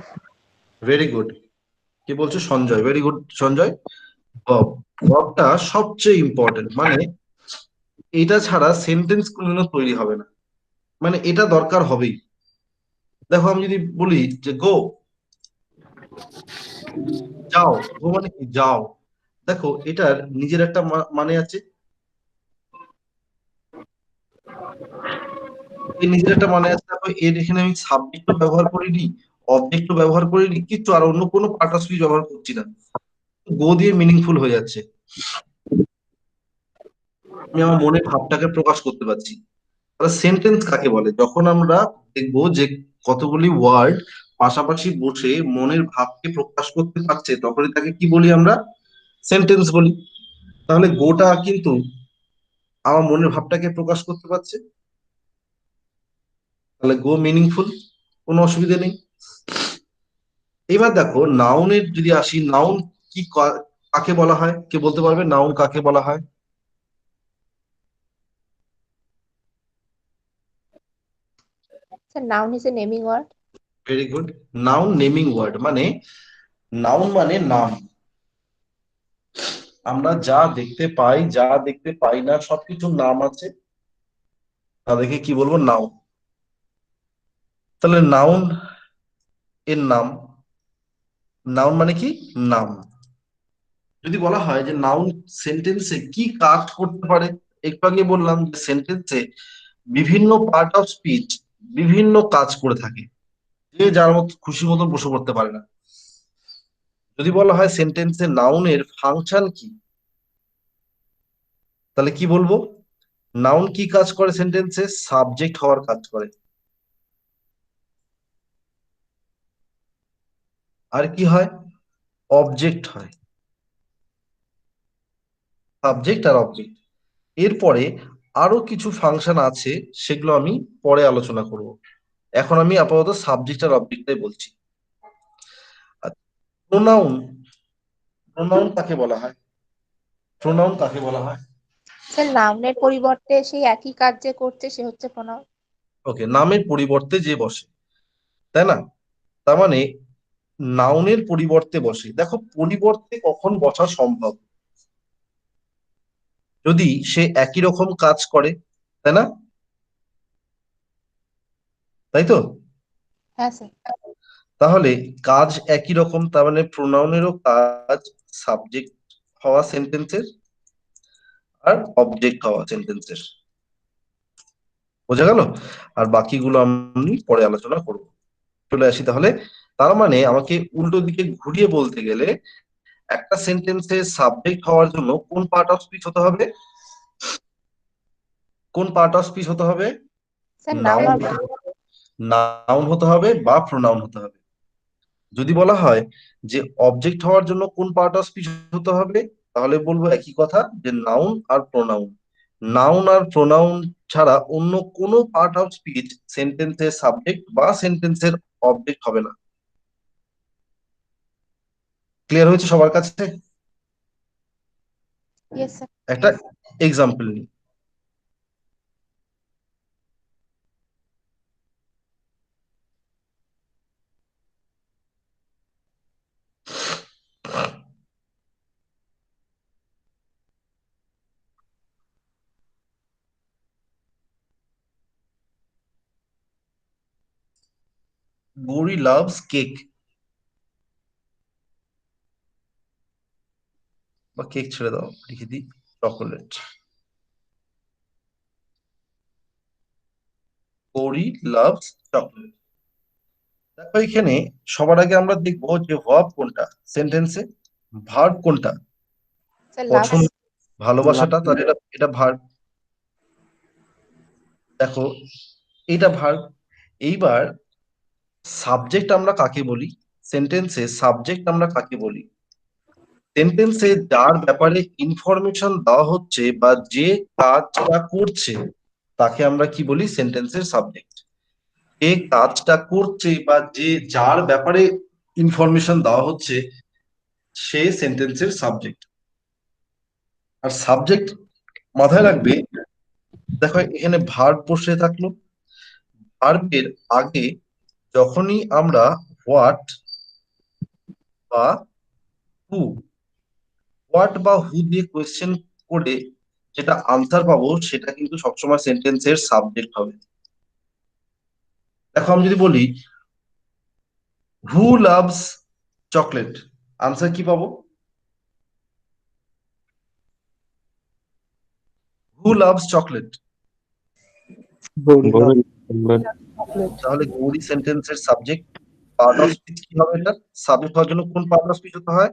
ভেরি গুড। কি বলছো? Sanjay, very good Sanjay. Verb, ভার্বটা সবচেয়ে ইম্পর্টেন্ট, মানে এটা ছাড়া সেন্টেন্স কোনোদিনও তৈরি হবে না, মানে এটা দরকার হবেই। দেখো আমি যদি বলি যে গো, যাও, গো মানে কি? যাও। দেখো এটার নিজের একটা মানে আছে, এর নিজের একটা মানে আছে। দেখো এর এখানে আমি সাবজেক্টও ব্যবহার করিনি, অবজেক্টও ব্যবহার করিনি, কিচ্ছু আর অন্য কোনো পার্ট অফ স্পিচ ব্যবহার করছি না, গো দিয়ে মিনিংফুল হয়ে যাচ্ছে। আমি আমার মনের ভাবটাকে প্রকাশ করতে পারছি। তাহলে সেন্টেন্স কাকে বলে? যখন আমরা দেখবো যে কতগুলি ওয়ার্ড পাশাপাশি বসে মনের ভাবকে প্রকাশ করতে পারছে, তখনই তাকে কি বলি আমরা? সেন্টেন্স বলি। তাহলে গোটা কিন্তু আমার মনের ভাবটাকে প্রকাশ করতে পারছে, তাহলে গো মিনিংফুল, কোনো অসুবিধা নেই। এবার দেখো নাউনের যদি আসি, নাউন কি কাকে বলা হয়? কে বলতে পারবে নাউন কাকে বলা হয়? Sir, noun is a naming word. Very good. Noun naming word, মানে নাউন মানে নাম। আমরা যা দেখতে পাই, যা দেখতে পাই না, সবকিছুর নাম আছে, তাদেরকে কি বলবো? নাউন। তাহলে নাউন এর নাম, নাউন মানে কি? নাম। যদি বলা হয় যে নাউন সেন্টেন্সে কি কাজ করতে পারে, একটু আগে বললাম যে সেন্টেন্সে বিভিন্ন পার্ট অফ স্পিচ বিভিন্ন কাজ করে থাকে, যে যার মতো খুশি মতন বসে পড়তে পারে না। যদি বলা হয় সেন্টেন্সে নাউনের ফাংশন কি, তাহলে কি বলবো? নাউন কি কাজ করে সেন্টেন্সে? সাবজেক্ট হওয়ার কাজ করে। আর কি হয়? অবজেক্ট হয়। সাবজেক্ট আর অবজেক্ট। এরপরে আরো কিছু ফাংশন আছে, সেগুলো আমি পরে আলোচনা করব। এখন আমি আপাতত সাবজেক্ট আর অবজেক্টটাই বলছি। প্রোনাউন, প্রোনাউন কাকে বলা হয়? প্রোনাউন কাকে বলা হয়? স্যার, নাউনের পরিবর্তে সেই একই কাজ যে করছে সে হচ্ছে প্রোনাউন। ওকে, নামের পরিবর্তে যে বসে, তাই না? তার মানে নাউনের পরিবর্তে বসে। দেখো পরিবর্তে কখন বসা সম্ভব? যদি সে একই রকম কাজ করে, তাই না? তাই তো? হ্যাঁ স্যার। তাহলে কাজ একই রকম, তার মানে প্রোনাউনেরও কাজ সাবজেক্ট হওয়া সেন্টেন্সের আর অবজেক্ট হওয়া সেন্টেন্সের। বোঝা গেল? আর বাকিগুলো আমি পরে আলোচনা করব। চলে আসি তাহলে। তার মানে আমাকে উল্টো দিকে ঘুরিয়ে বলতে গেলে, একটা সেন্টেন্সে সাবজেক্ট হওয়ার জন্য কোন পার্ট অফ স্পিচ হতে হবে? কোন পার্ট অফ স্পিচ হতে হবে? স্যার নাউন আর নাউন হতে হবে বা প্রোনাউন হতে হবে। যদি বলা হয় যে অবজেক্ট হওয়ার জন্য কোন পার্ট অফ স্পিচ হতে হবে, তাহলে বলবো একই কথা, যে নাউন আর প্রোনাউন। নাউন আর প্রোনাউন ছাড়া অন্য কোনো পার্ট অফ স্পিচ সেন্টেন্সের সাবজেক্ট বা সেন্টেন্সের অবজেক্ট হবে না। ক্লিয়ার হয়েছে সবার কাছে? Yes sir. একটা এক্সাম্পল নিই। গৌরী লাভস কেক, বা কেক ছেড়ে দাও, লিখে দিই চকোলেট। Gauri loves chocolate. দেখো এখানে সবার আগে আমরা দেখবো যে ভার্ব কোনটা সেন্টেন্সে, ভার্ব কোনটা। স্যার লাভ পছন্দ, ভালোবাসাটা, তাহলে এটা এটা ভার্ব। দেখো এটা ভার্ব। এইবার সাবজেক্ট আমরা কাকে বলি, সেন্টেন্সে সাবজেক্ট আমরা কাকে বলি? সেন্টেন্সে যার ব্যাপারে ইনফরমেশন দেওয়া হচ্ছে বা যে কাজটা করছে তাকে আমরা কি বলি? সেন্টেন্সের সাবজেক্ট। যে কাজটা করছে বা যে যার ব্যাপারে ইনফরমেশন দেওয়া হচ্ছে সে সেন্টেন্সের সাবজেক্ট। আর সাবজেক্ট মাথায় রাখবে, দেখো এখানে ভার্ব বসে থাকলো, ভার্বের আগে যখনই আমরা হোয়াট বা হু, হোয়াট বা হু দিয়ে কোয়েশ্চেন করে যেটা আনসার পাবো সেটা কিন্তু সবসময় সেন্টেন্সের সাবজেক্ট হবে। দেখো আমি যদি বলি হু লাভস চকলেট, আনসার কি পাবো? Who loves chocolate. তাহলে গৌরী সেন্টেন্সের সাবজেক্ট। পার্ট অফ স্পিচ কি হবে? এটা সাবজেক্ট হওয়ার জন্য কোন পার্ট অফ স্পিচ হতে হয়?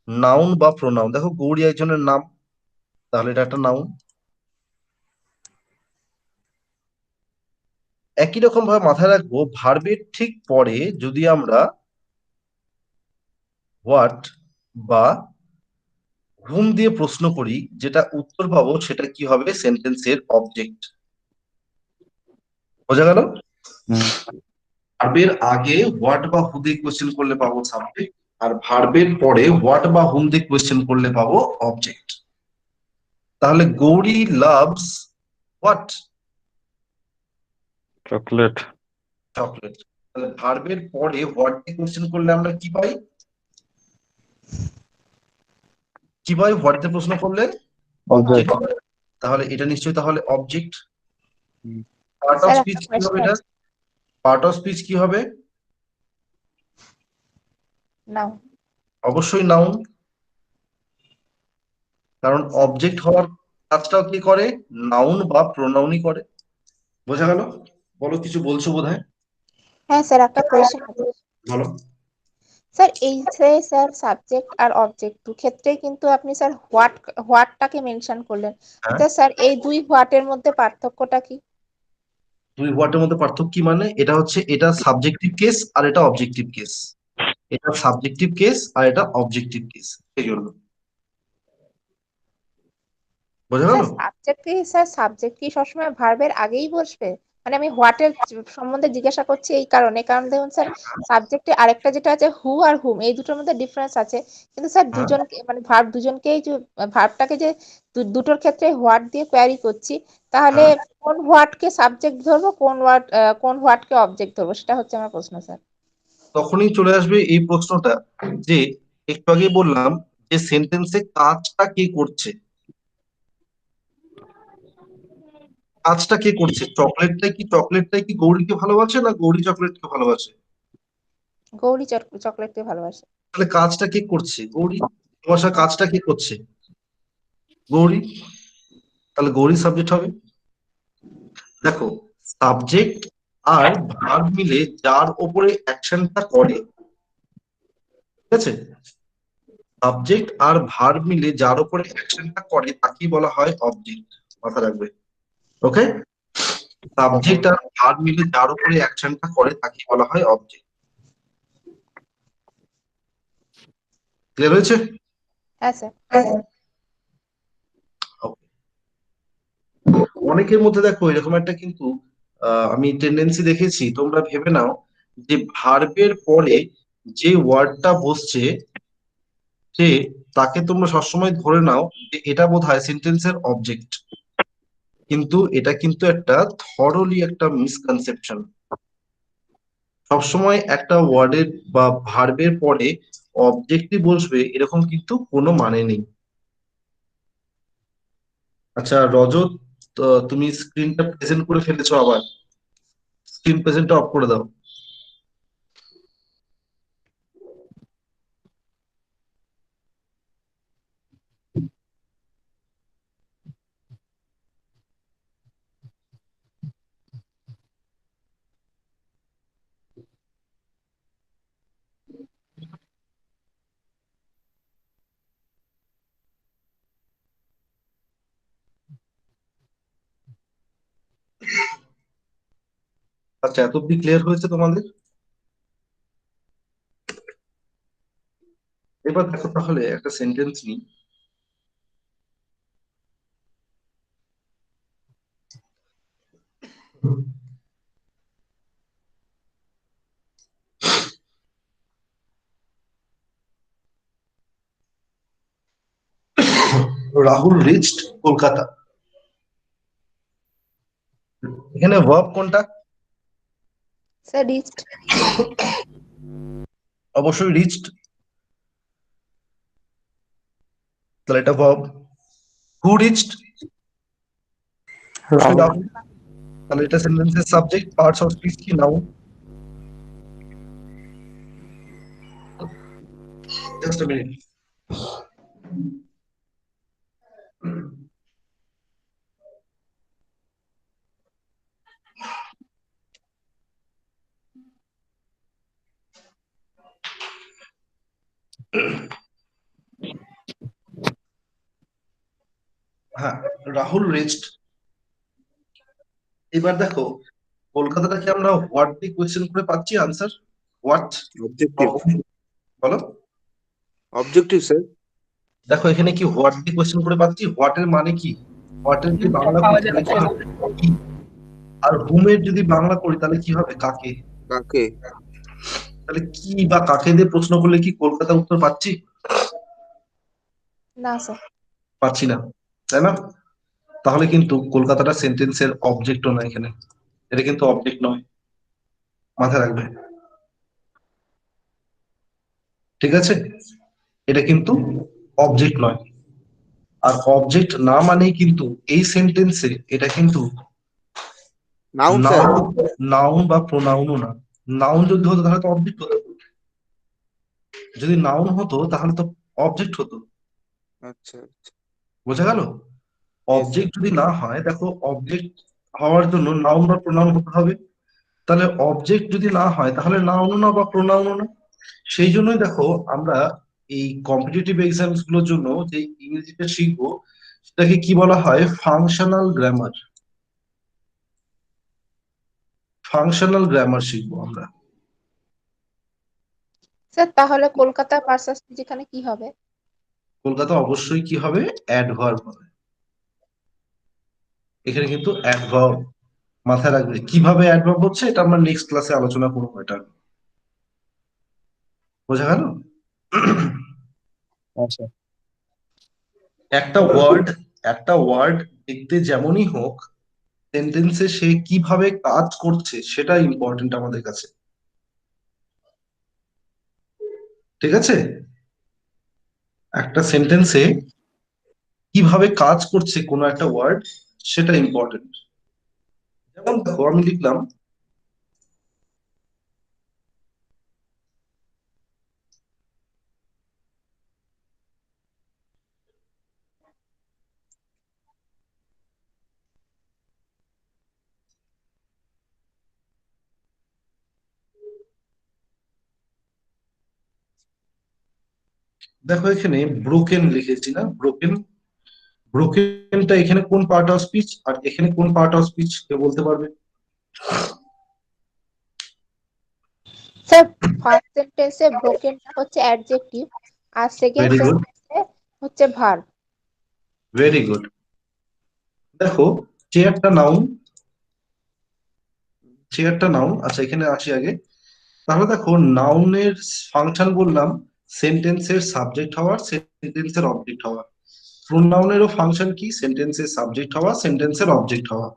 নাউন বা প্রোনাউন। দেখো গৌরী একজনের নাম, তাহলে এটা একটা নাউন। একই রকম ভাবে মাথায় রাখবো, ভার্বের ঠিক পরে যদি আমরা হোয়াট বা হুম দিয়ে প্রশ্ন করি, যেটা উত্তর পাবো সেটা কি হবে? সেন্টেন্সের অবজেক্ট। বোঝা গেল? ভার্বের আগে হোয়াট বা হু দিয়ে কোয়েশ্চেন করলে পাবো সাবজেক্ট, আর ভার্বের পরে হোয়াট বা হুম দিয়ে কোয়েশ্চেন করলে পাবো অবজেক্ট। তাহলে Gauri loves what? Chocolate. Chocolate. তাহলে ভার্বের পরে হোয়াট দিয়ে কোয়েশ্চেন করলে আমরা কি পাই? কি পাই হোয়াট দিয়ে প্রশ্ন করলে? অবজেক্ট। তাহলে এটা নিশ্চয়ই তাহলে object. Part of sir speech একটা কি হবে? কোয়েশ্চেন এটা আছে। পার্ট অফ স্পিচ কি হবে? নাও অবশ্যই নাউন, কারণ অবজেক্ট হওয়ার কাজটাও কি করে? নাউন বা প্রোনাউনই করে। বোঝা গেল? বলো, কিছু বলছো বোধহয়, হ্যাঁ স্যার একটা কোয়েশ্চেন আছে। বলো। স্যার এই যে স্যার সাবজেক্ট আর অবজেক্ট দু ক্ষেত্রেই কিন্তু আপনি স্যার হোয়াটটাকে মেনশন করলেন, হ্যাঁ, তো স্যার এই দুই হোয়াটের মধ্যে পার্থক্যটা কি? দুই ওয়ার্ডের মধ্যে পার্থক্য কি? মানে এটা হচ্ছে, এটা সাবজেক্টিভ কেস আর এটা অবজেক্টিভ কেস। এটা সাবজেক্টিভ কেস আর এটা অবজেক্টিভ কেস, সেই জন্য। বোঝা গেল? স্যার সাবজেক্ট কি সবসময় ভার্বের আগেই বসবে? মানে আমি হোয়াটের সম্বন্ধে জিজ্ঞাসা করছি এই কারণে, কারণ দেখুন স্যার সাবজেক্টে আরেকটা যেটা আছে হু আর হুম, এই দুটোর মধ্যে ডিফারেন্স আছে, কিন্তু স্যার হ্যাঁ, দুজনকে মানে ভার্ব দুজনকেই যে ভার্বটাকে যে দুটোর ক্ষেত্রে হোয়াট দিয়ে কোয়ারি করছি, তাহলে হ্যাঁ, কোন হোয়াটকে সাবজেক্ট ধরবো, কোন হোয়াটকে অবজেক্ট ধরবো, সেটা হচ্ছে আমার প্রশ্ন স্যার। তখনই চলে আসবে এই প্রশ্নটা, যে একটু আগে বললাম যে সেন্টেন্সে কাজটা কে করছে। কাজটা কে করছে? চকলেটটাই কি গৌরীকে ভালোবাসে, না গৌরী চকলেটকে ভালোবাসে? গৌরী চকলেটকে ভালোবাসে। তাহলে কাজটা কে করছে? গৌরী। ভালোবাসার কাজটা কে করছে? গৌরী। তাহলে গৌরী সাবজেক্ট হবে। দেখো, সাবজেক্ট আর ভার্ব মিলে যার উপরে অ্যাকশনটা করে, ঠিক আছে, সাবজেক্ট আর ভার্ব মিলে যার উপরে অ্যাকশনটা করে তাকেই বলা হয় অবজেক্ট। মাথা রাখবে। ওকে? সাবজেক্ট আর ভার্ব মিলে যার উপরে অ্যাকশনটা করে তাকে বলা হয় অবজেক্ট। ক্লিয়ার হয়েছে? হ্যাঁ স্যার। Okay. অনেকের মধ্যে দেখো এরকম একটা কিন্তু আমি টেন্ডেন্সি দেখেছি, তোমরা ভেবে নাও যে ভার্বের পরে যে ওয়ার্ডটা বসছে সে তাকে তোমরা সবসময় ধরে নাও যে এটা বোধহয় সেন্টেন্সের অবজেক্ট, কিন্তু এটা কিন্তু একটা থরলি একটা মিসকনসেপশন। সবসময় একটা ওয়ার্ডের বা ভার্বের পরে অবজেক্টই বসবে এরকম কিন্তু কোনো মানে নেই। আচ্ছা রজত, তুমি স্ক্রিনটা প্রেজেন্ট করে ফেলেছো, আবার স্ক্রিন প্রেজেন্টটা অফ করে দাও। আচ্ছা এত অব্দি ক্লিয়ার হয়েছে তোমাদের? এবার দেখো তাহলে একটা সেন্টেন্স নিই। রাহুল রিচড কলকাতা। এখানে ভার্ব কোনটা? Sir reached. অবশ্যই রিচড, তাহলে এটা ভার্ব। হু রিচড? অবশ্যই রাহুল। রাহুল, তাহলে এটা সেন্টেন্সের সাবজেক্ট। পার্টস অফ স্পিচ কি? নাউন। Just a minute. হ্যাঁ, রাহুল রিচড। এবার দেখো কলকাতাটাকে আমরা হোয়াট দিয়ে কোয়েশ্চেন করে পাচ্ছি আনসার। হোয়াট? অবজেক্টিভ। বলো। Objective sir. দেখো এখানে কি হোয়াট দিয়ে কোয়েশ্চেন করে পাচ্ছি? হোয়াট এর মানে কি? হোয়াট এর যদি বাংলা করি তাহলে কি হবে? কি? আর হুমের যদি বাংলা করি তাহলে কি হবে? কাকে। কাকে? তাহলে কি বা কাকে দিয়ে প্রশ্ন করলে কি কলকাতা উত্তর পাচ্ছি? না স্যার। পাচ্ছি না, তাই না? তাহলে কিন্তু কলকাতাটা সেন্টেন্সের অবজেক্টও নয় এখানে, এটা কিন্তু অবজেক্ট নয়, মাথায় রাখবে। ঠিক আছে, এটা কিন্তু অবজেক্ট নয়। আর অবজেক্ট না মানেই কিন্তু এই সেন্টেন্সে এটা কিন্তু নাউন স্যার। নাউন, নাউন বা প্রোনাউনও না। নাউন যদি হতো তাহলে তো অবজেক্ট হতো, যদি নাউন হতো তাহলে তো অবজেক্ট হতো। আচ্ছা আচ্ছা। বোঝা গেল? Yes sir. অবজেক্ট যদি না হয়, দেখো অবজেক্ট হওয়ার জন্য নাউন বা প্রোনাউন হতে হবে, তাহলে অবজেক্ট যদি না হয় তাহলে নাউনও না বা প্রোনাউনও না। সেই জন্যই দেখো আমরা এই কম্পিটিটিভ এক্সামস গুলোর জন্য যে ইংরেজিটা শিখবো সেটাকে কি বলা হয়? Functional grammar. ফাংশনাল গ্রামার শিখবো আমরা। স্যার তাহলে কলকাতা ভার্সাস যেখানে কি হবে? কলকাতা অবশ্যই কি হবে? অ্যাডভার্ব হবে। এখানে কিন্তু অ্যাডভার্ব, মাথায় রাখবে কিভাবে অ্যাডভার্ব হচ্ছে, এটা আমরা নেক্সট ক্লাসে আলোচনা করবো। এটা বোঝা গেল? আচ্ছা। একটা ওয়ার্ড, একটা ওয়ার্ড দেখতে যেমনই হোক, সেন্টেন্সে সে কিভাবে কাজ করছে সেটা ইম্পর্টেন্ট আমাদের কাছে। ঠিক আছে, একটা সেন্টেন্সে কিভাবে কাজ করছে কোনো একটা ওয়ার্ড সেটা ইম্পর্টেন্ট। যেমন দেখো আমি লিখলাম দেখো এখানে ব্রোকেন লিখেছি না? ব্রোকেন, ব্রোকেনটা এখানে কোন পার্ট অফ স্পিচ আর এখানে কোন পার্ট অফ স্পিচ কেউ বলতে পারবে? স্যার ফার্স্ট সেন্টেন্সে ব্রোকেনটা হচ্ছে অ্যাডজেক্টিভ আর সেকেন্ড ভেরি গুড, সেন্টেন্সে হচ্ছে ভার্ব। Very good. দেখো চেয়ারটা নাউন, চেয়ারটা নাউন। আচ্ছা এখানে আসি আগে। তাহলে দেখো নাউনের ফাংশন বললাম সেন্টেন্সের সাবজেক্ট হওয়া, সেন্টেন্সের অবজেক্ট হওয়া। প্রোনাউনেরও ফাংশন কি? সেন্টেন্সের সাবজেক্ট হওয়া, সেন্টেন্সের অবজেক্ট হওয়া।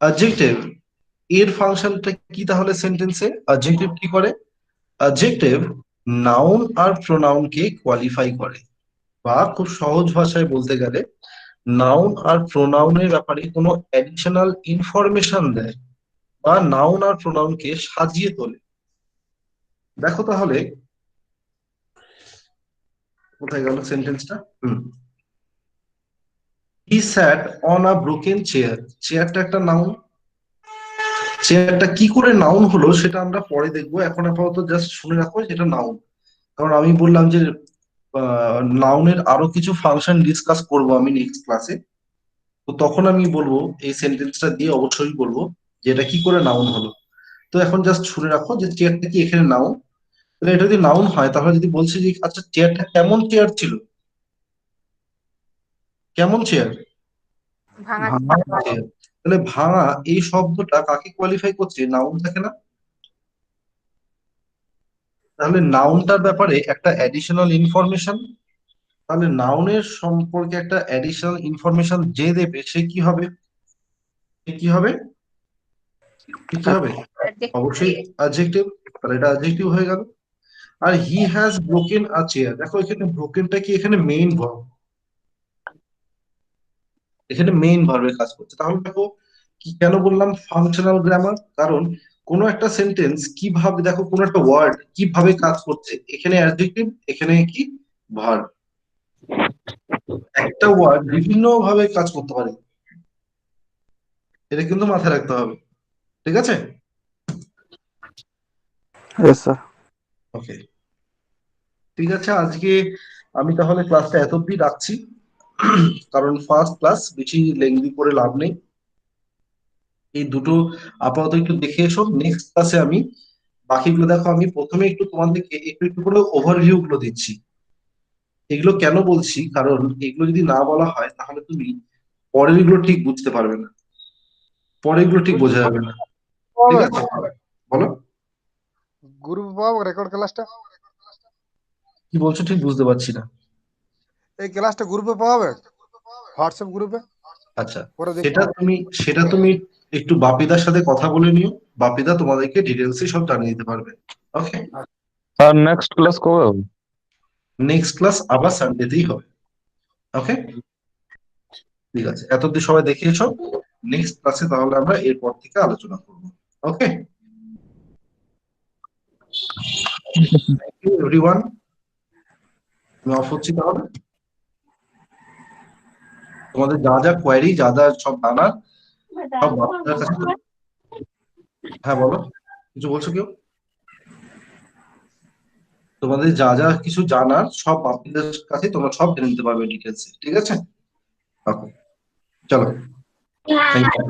অ্যাডজেক্টিভ এর ফাংশনটা কি তাহলে সেন্টেন্সে? অ্যাডজেক্টিভ কি করে? অ্যাডজেক্টিভ নাউন আর প্রোনাউনকে কোয়ালিফাই করে, বা খুব সহজ ভাষায় বলতে গেলে নাউন আর প্রোনাউনের ব্যাপারে কোনো অ্যাডিশনাল ইনফরমেশন দেয় বা নাউন আর প্রোনাউনকে সাজিয়ে তোলে। দেখো তাহলে কোথায় গেল সেন্টেন্সটা? He sat on a broken chair. চেয়ারটা একটা নাউন। চেয়ারটা কি করে নাউন হলো সেটা আমরা পরে দেখবো, এখন আপাতত জাস্ট শুনে রাখো যেটা নাউন। কারণ আমি বললাম যে নাউনের আরো কিছু ফাংশন ডিসকাস করব আমি নেক্সট ক্লাসে, তো তখন আমি বলবো এই সেন্টেন্সটা দিয়ে অবশ্যই বলবো যে এটা কি করে নাউন হলো। তো এখন জাস্ট শুনে রাখো যে চেয়ারটা কি এখানে নাউন। তাহলে এটা যদি নাউন হয় তাহলে যদি বলছি যে আচ্ছা চেয়ারটা কেমন চেয়ার ছিল, কেমন চেয়ার? ভাঙা ভাঙা চেয়ার। তাহলে ভাঙা এই শব্দটা কাকে কোয়ালিফাই করছে? নাউন থাকে না? তাহলে নাউনটার ব্যাপারে একটা অ্যাডিশনাল ইনফরমেশন, তাহলে নাউনের সম্পর্কে একটা অ্যাডিশনাল ইনফরমেশন যে দেবে সে কি হবে? সে কি হবে? সে কি হবে? adjective। অবশ্যই অ্যাডজেক্টিভ। তাহলে এটা অ্যাডজেক্টিভ হয়ে গেল। আর he has broken a chair, দেখো এখানে ব্রোকেনটা কি এখানে মেইন ভার্ব, এখানে মেইন ভার্বের কাজ করছে। তাহলে দেখো কি কেন বললাম ফাংশনাল গ্রামার? কারণ কোন একটা সেন্টেন্স কিভাবে, দেখো কোন একটা ওয়ার্ড কিভাবে কাজ করছে, এখানে অ্যাডজেক্টিভ, এখানে কি ভার্ব। একটা ওয়ার্ড বিভিন্ন ভাবে কাজ করতে পারে, এটা কিন্তু মাথায় রাখতে হবে। ঠিক আছে? Yes, sir. ওকে, ঠিক আছে। আজকে আমি তাহলে ক্লাসটা এত অব্দি রাখছি, কারণ ফার্স্ট ক্লাস বেশি লেংদি করে লাভ নেই। এই দুটো আপাতত একটু দেখে এসো, নেক্সট ক্লাসে আমি বাকিগুলো দেখো। আমি প্রথমে একটু তোমাদেরকে একটু একটু করে ওভারভিউ গুলো দিচ্ছি। এগুলো কেন বলছি, কারণ এগুলো যদি না বলা হয় তাহলে তুমি পরের গুলো ঠিক বুঝতে পারবে না, পরের গুলো ঠিক বোঝা যাবে না। ঠিক আছে, বলো গ্রুপ পাবো রেকর্ড ক্লাসটা? কি বলছো, ঠিক বুঝতে পারছি না। এই ক্লাসটা গ্রুপে পাওয়াবে, হোয়াটসঅ্যাপ গ্রুপে আচ্ছা, পরে দেখতে সেটা তুমি সেটা তুমি একটু বাপিদার সাথে কথা বলে নিও, বাপিদা তোমাদেরকে ডিটেলসে সব জানিয়ে দিতে পারবে। ওকে, Sir, next class কবে হবে? নেক্সট ক্লাস আবার সানডেতেই হবে। ওকে, ঠিক আছে, এতদিন সবাই দেখে এসো। নেক্সট ক্লাসে তাহলে আমরা এরপর থেকে আলোচনা করব। ওকে, থ্যাংক ইউ এভরিওয়ান। আমি অফ হচ্ছি তাহলে। তোমাদের যা যা কোয়ারি, যা যা সব জানার, সব বাপিদার কাছে। হ্যাঁ বলো, কিছু বলছো কেউ? তোমাদের যা যা কিছু জানার সব বাপিদার কাছে তোমরা সব জেনে নিতে পারবে ডিটেলসে। ঠিক আছে, ওকে, চলো, থ্যাংক ইউ।